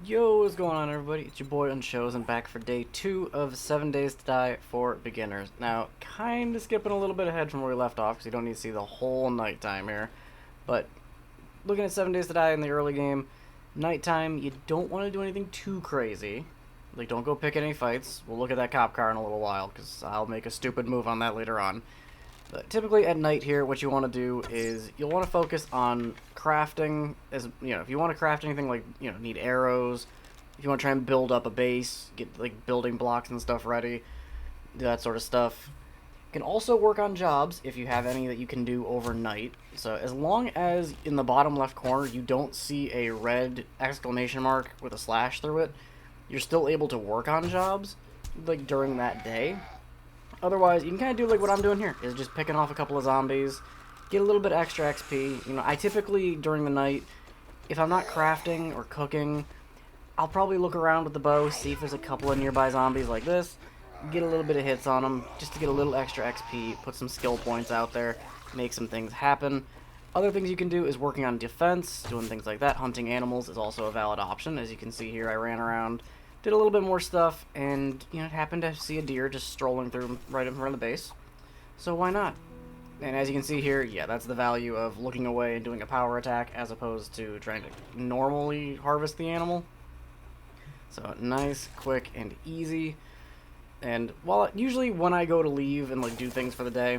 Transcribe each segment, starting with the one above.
Yo, what's going on, everybody? It's your boy Unchosen, back for day 2 of 7 Days to Die for beginners. Now, kind of skipping a little bit ahead from where we left off, because you don't need to see the whole nighttime here. But, looking at 7 Days to Die in the early game, nighttime, you don't want to do anything too crazy. Like, don't go pick any fights. We'll look at that cop car in a little while, because I'll make a stupid move on that later on. But typically at night here, what you want to do is you'll want to focus on crafting. As if you want to craft anything like need arrows, if you want to try and build up a base, get like building blocks and stuff ready, do that sort of stuff. You can also work on jobs if you have any that you can do overnight. So as long as in the bottom left corner you don't see a red exclamation mark with a slash through it, you're still able to work on jobs like during that day. Otherwise, you can kind of do like what I'm doing here, is just picking off a couple of zombies, get a little bit extra XP. I typically, during the night, if I'm not crafting or cooking, I'll probably look around with the bow, see if there's a couple of nearby zombies like this, get a little bit of hits on them, just to get a little extra XP, put some skill points out there, make some things happen. Other things you can do is working on defense, doing things like that. Hunting animals is also a valid option. As you can see here, I ran around, did a little bit more stuff, and happened to see a deer just strolling through right in front of the base. So why not? And as you can see here, yeah, that's the value of looking away and doing a power attack as opposed to trying to normally harvest the animal. So nice, quick, and easy. And usually when I go to leave and like do things for the day,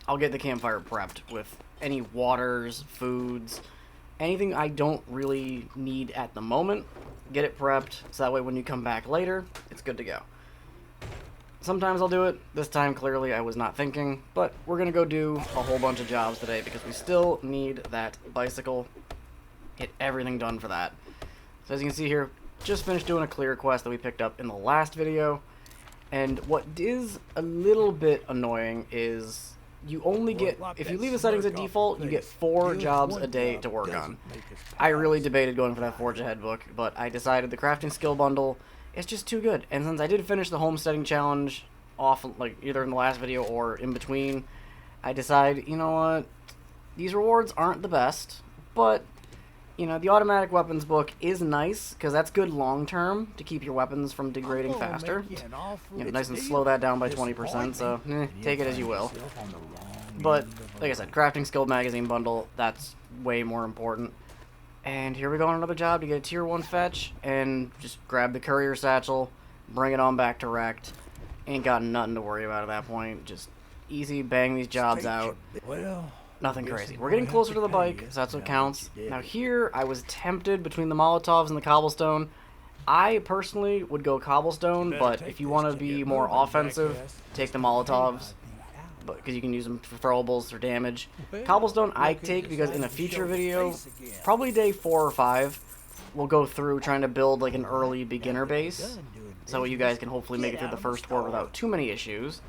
I'll get the campfire prepped with any waters, foods, anything I don't really need at the moment. Get it prepped, so that way when you come back later, it's good to go. Sometimes I'll do it. This time, clearly, I was not thinking, but we're going to go do a whole bunch of jobs today because we still need that bicycle. Get everything done for that. So as you can see here, just finished doing a clear quest that we picked up in the last video, and what is a little bit annoying is you only get, if you leave the settings at default, you get 4 jobs a day to work on. I really debated going for that Forge Ahead book, but I decided the crafting skill bundle is just too good. And since I did finish the homesteading challenge off, like either in the last video or in between, I decided, you know what, these rewards aren't the best, but the automatic weapons book is nice, because that's good long-term to keep your weapons from degrading faster. Nice and slow that down by 20%, so take it as you will. But, like I said, crafting skill magazine bundle, that's way more important. And here we go on another job to get a tier 1 fetch, and just grab the courier satchel, bring it on back to Wrecked. Ain't got nothing to worry about at that point, just easy bang these jobs out. Nothing crazy. We're getting closer to the bike, so that's what counts. Now here, I was tempted between the Molotovs and the Cobblestone. I personally would go Cobblestone, but if you want to be more offensive, take the Molotovs, because you can use them for throwables or damage. Cobblestone I take because in a future video, probably day 4 or 5, we'll go through trying to build like an early beginner base, so you guys can hopefully make it through the first 4 without too many issues.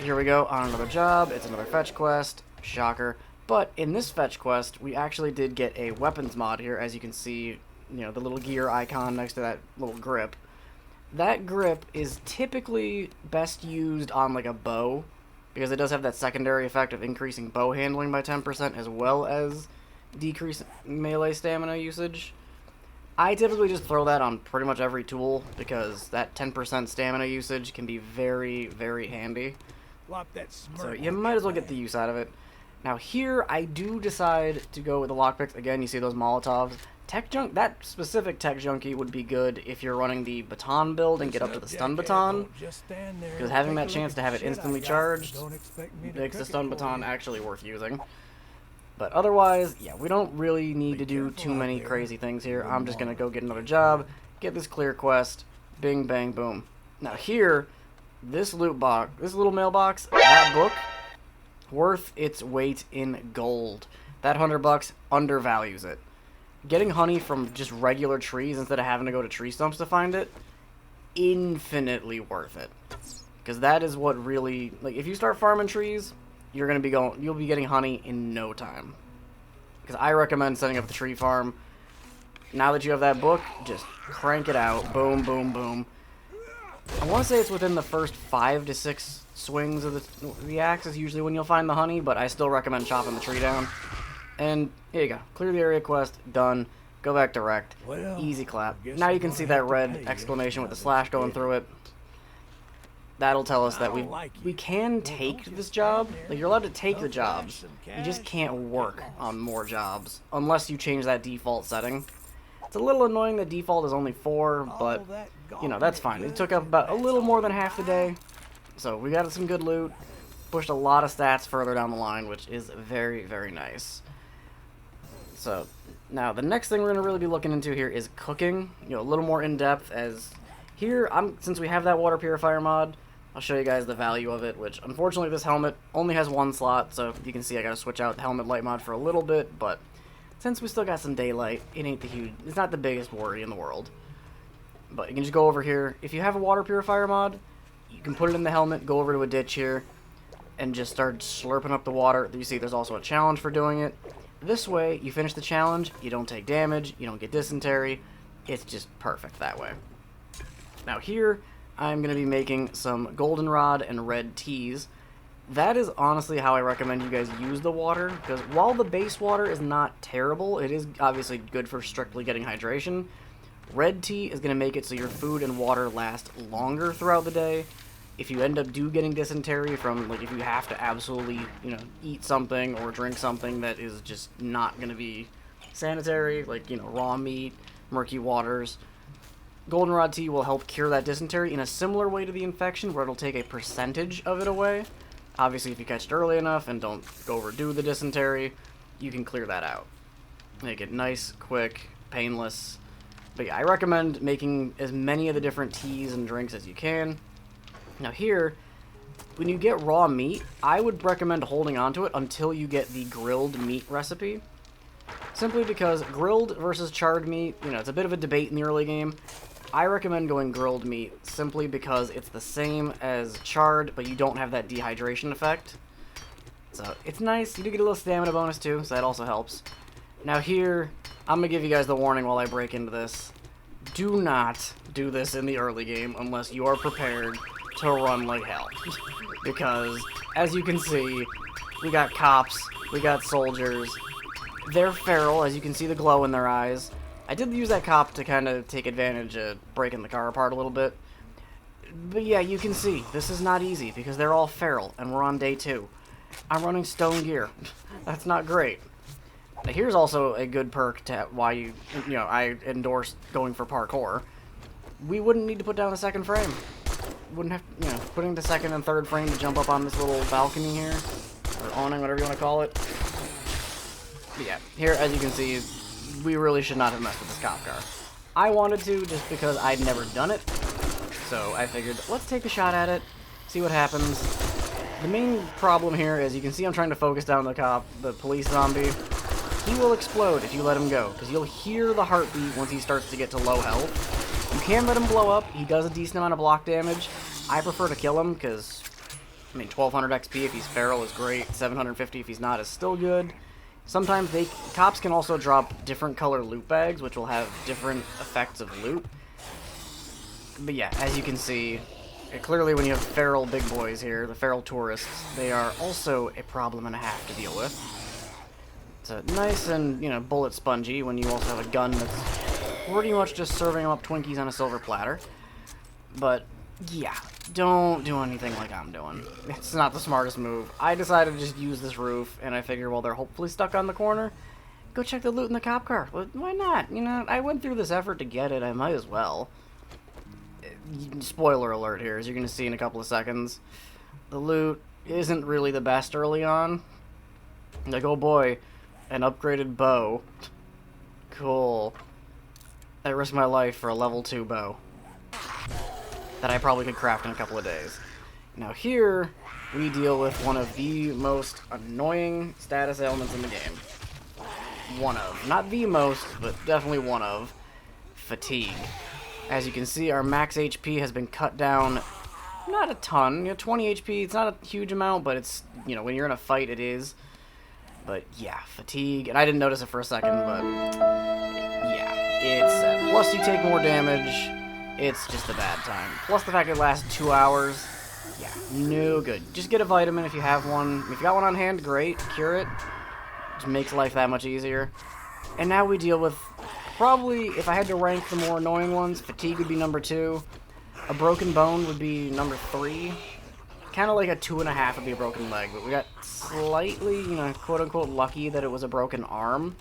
Here we go on another job. It's another fetch quest. Shocker. But in this fetch quest, we actually did get a weapons mod here, as you can see, the little gear icon next to that little grip. That grip is typically best used on like a bow, because it does have that secondary effect of increasing bow handling by 10% as well as decrease melee stamina usage. I typically just throw that on pretty much every tool, because that 10% stamina usage can be very, very handy. So you might as well get the use out of it. Now here, I do decide to go with the lockpicks. Again, you see those Molotovs. That specific tech junkie would be good if you're running the baton build and get up to the stun baton, because having that chance to have it instantly charged makes the stun baton actually worth using. But otherwise, yeah, we don't really need to do too many crazy things here. I'm just going to go get another job, get this clear quest, bing, bang, boom. Now here, this loot box, this little mailbox, that book, worth its weight in gold. That $100 undervalues it. Getting honey from just regular trees instead of having to go to tree stumps to find it, infinitely worth it. Because that is what really, like, if you start farming trees, you'll be getting honey in no time. Because I recommend setting up the tree farm. Now that you have that book, just crank it out. Boom, boom, boom. I want to say it's within the first 5 to 6 swings of the axe is usually when you'll find the honey, but I still recommend chopping the tree down. And here you go. Clear the area quest. Done. Go back direct. Well, Easy clap. I guess Now I'm you can gonna see have that to red pay you exclamation with the to slash going get through it. That'll tell us that I don't like we you. can Well, take don't this just job. stand there. Like, you're allowed to take Go the flash jobs. some You just cash, can't don't work get lost. on more jobs unless you change that default setting. It's a little annoying that default is only 4, but All that you know, that's fine. It took up about a little more than half the day. So we got some good loot. Pushed a lot of stats further down the line, which is very, very nice. So now the next thing we're going to really be looking into here is cooking. You know, a little more in depth, as here since we have that water purifier mod, I'll show you guys the value of it, which unfortunately this helmet only has 1 slot, so you can see I got to switch out the helmet light mod for a little bit, but since we still got some daylight, it's not the biggest worry in the world. But you can just go over here. If you have a water purifier mod, you can put it in the helmet, go over to a ditch here, and just start slurping up the water. You see there's also a challenge for doing it. This way, you finish the challenge, you don't take damage, you don't get dysentery. It's just perfect that way. Now here, I'm going to be making some goldenrod and red teas. That is honestly how I recommend you guys use the water, because while the base water is not terrible, it is obviously good for strictly getting hydration. Red tea is going to make it so your food and water last longer throughout the day. If you end up getting dysentery from, like, if you have to absolutely, you know, eat something or drink something that is just not going to be sanitary, like, you know, raw meat, murky waters, goldenrod tea will help cure that dysentery in a similar way to the infection, where it'll take a percentage of it away. Obviously, if you catch it early enough and don't overdo the dysentery, you can clear that out. Make it nice, quick, painless. But yeah, I recommend making as many of the different teas and drinks as you can. Now here, when you get raw meat, I would recommend holding on to it until you get the grilled meat recipe. Simply because grilled versus charred meat, you know, it's a bit of a debate in the early game. I recommend going grilled meat simply because it's the same as charred, but you don't have that dehydration effect. So it's nice. You do get a little stamina bonus too, so that also helps. Now here, I'm going to give you guys the warning while I break into this. Do not do this in the early game unless you are prepared to run like hell. Because, as you can see, we got cops, we got soldiers. They're feral, as you can see the glow in their eyes. I did use that cop to kind of take advantage of breaking the car apart a little bit. But yeah, you can see, this is not easy because they're all feral, and we're on day 2. I'm running stone gear. That's not great. Now, here's also a good perk to why you know, I endorse going for parkour. We wouldn't need to put down the second frame. Wouldn't have, you know, putting the second and third frame to jump up on this little balcony here, or awning, whatever you want to call it. But yeah, here, as you can see, we really should not have messed with this cop car. I wanted to, just because I'd never done it, so I figured, let's take a shot at it, see what happens. The main problem here is, you can see I'm trying to focus down the police zombie. He will explode if you let him go, because you'll hear the heartbeat once he starts to get to low health. You can let him blow up. He does a decent amount of block damage. I prefer to kill him, because, I mean, 1200 XP if he's feral is great. 750 if he's not is still good. Sometimes cops can also drop different color loot bags, which will have different effects of loot. But yeah, as you can see, clearly when you have feral big boys here, the feral tourists, they are also a problem and a half to deal with. It's nice and, you know, bullet spongy when you also have a gun that's pretty much just serving them up Twinkies on a silver platter. But yeah, don't do anything like I'm doing. It's not the smartest move. I decided to just use this roof, and I figured, well, they're hopefully stuck on the corner. Go check the loot in the cop car. Well, why not? You know, I went through this effort to get it. I might as well. Spoiler alert here, as you're going to see in a couple of seconds. The loot isn't really the best early on. Like, oh boy, an upgraded bow. Cool. I risked my life for a level 2 bow that I probably could craft in a couple of days. Now here, we deal with one of the most annoying status ailments in the game. One of. Not the most, but definitely one of. Fatigue. As you can see, our max HP has been cut down, not a ton. You know, 20 HP, it's not a huge amount, but it's, you know, when you're in a fight, it is. But yeah, fatigue. And I didn't notice it for a second, but yeah, it's plus you take more damage. It's just a bad time. Plus the fact it lasts 2 hours. Yeah, no good. Just get a vitamin if you have one. If you got one on hand, great. Cure it. Just makes life that much easier. And now we deal with, probably, if I had to rank the more annoying ones, fatigue would be number 2. A broken bone would be number 3. Kind of like a 2.5 would be a broken leg, but we got slightly, you know, quote-unquote lucky that it was a broken arm.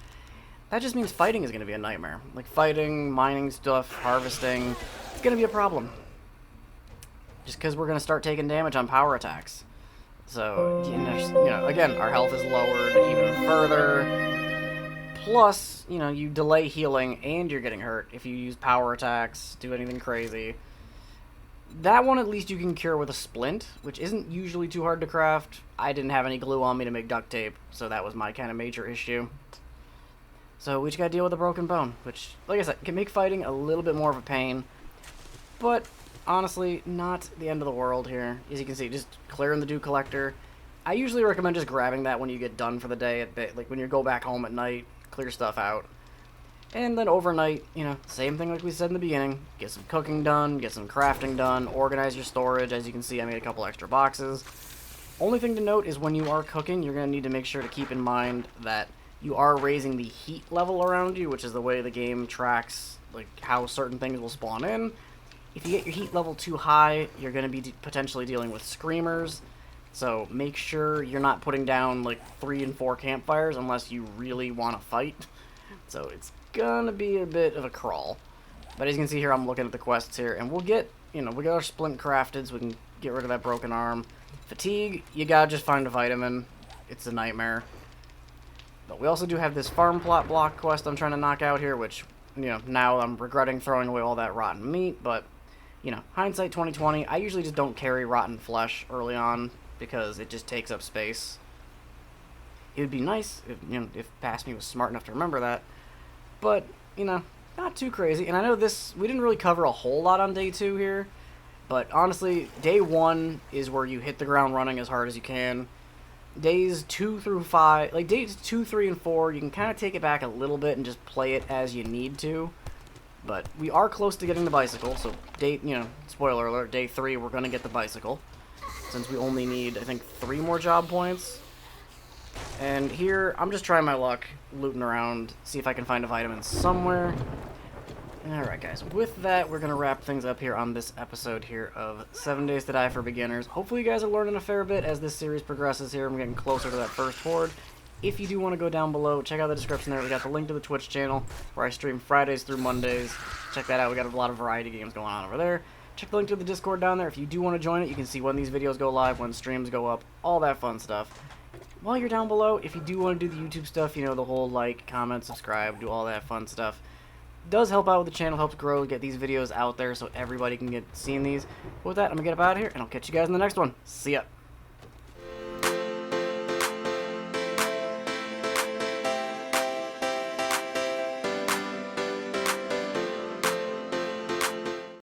That just means fighting is going to be a nightmare. Like fighting, mining stuff, harvesting, it's going to be a problem. Just because we're going to start taking damage on power attacks. So, you know, again, our health is lowered even further. Plus, you know, you delay healing and you're getting hurt if you use power attacks, do anything crazy. That one at least you can cure with a splint, which isn't usually too hard to craft. I didn't have any glue on me to make duct tape, so that was my kind of major issue. So we just gotta deal with a broken bone, which, like I said, can make fighting a little bit more of a pain. But, honestly, not the end of the world here. As you can see, just clearing the dew collector. I usually recommend just grabbing that when you get done for the day, like when you go back home at night, clear stuff out. And then overnight, you know, same thing like we said in the beginning. Get some cooking done, get some crafting done, organize your storage. As you can see, I made a couple extra boxes. Only thing to note is when you are cooking, you're going to need to make sure to keep in mind that you are raising the heat level around you, which is the way the game tracks like how certain things will spawn in. If you get your heat level too high, you're going to be potentially dealing with screamers. So make sure you're not putting down like 3 and 4 campfires unless you really want to fight. So it's gonna be a bit of a crawl. But as you can see here, I'm looking at the quests here, and we'll get, you know, we got our splint crafted so we can get rid of that broken arm. Fatigue, you gotta just find a vitamin. It's a nightmare. But we also do have this farm plot block quest I'm trying to knock out here, which, you know, now I'm regretting throwing away all that rotten meat, but, you know, hindsight 2020, I usually just don't carry rotten flesh early on because it just takes up space. It would be nice if, you know, if Past Me was smart enough to remember that. But, you know, not too crazy. And I know this, we didn't really cover a whole lot on day 2 here. But honestly, day 1 is where you hit the ground running as hard as you can. Days 2 through 5, like days 2, 3, and 4, you can kind of take it back a little bit and just play it as you need to. But we are close to getting the bicycle. So, you know, spoiler alert, day 3, we're going to get the bicycle. Since we only need, I think, 3 more job points. And here, I'm just trying my luck, looting around, see if I can find a vitamin somewhere. Alright guys, with that, we're going to wrap things up here on this episode here of 7 Days to Die for Beginners. Hopefully you guys are learning a fair bit as this series progresses here. I'm getting closer to that first horde. If you do want to go down below, check out the description there. We got the link to the Twitch channel, where I stream Fridays through Mondays. Check that out, we got a lot of variety games going on over there. Check the link to the Discord down there. If you do want to join it, you can see when these videos go live, when streams go up, all that fun stuff. While you're down below, if you do want to do the YouTube stuff, you know, the whole like, comment, subscribe, do all that fun stuff. It does help out with the channel, helps grow, get these videos out there so everybody can get seeing these. But with that, I'm going to get up out of here, and I'll catch you guys in the next one. See ya.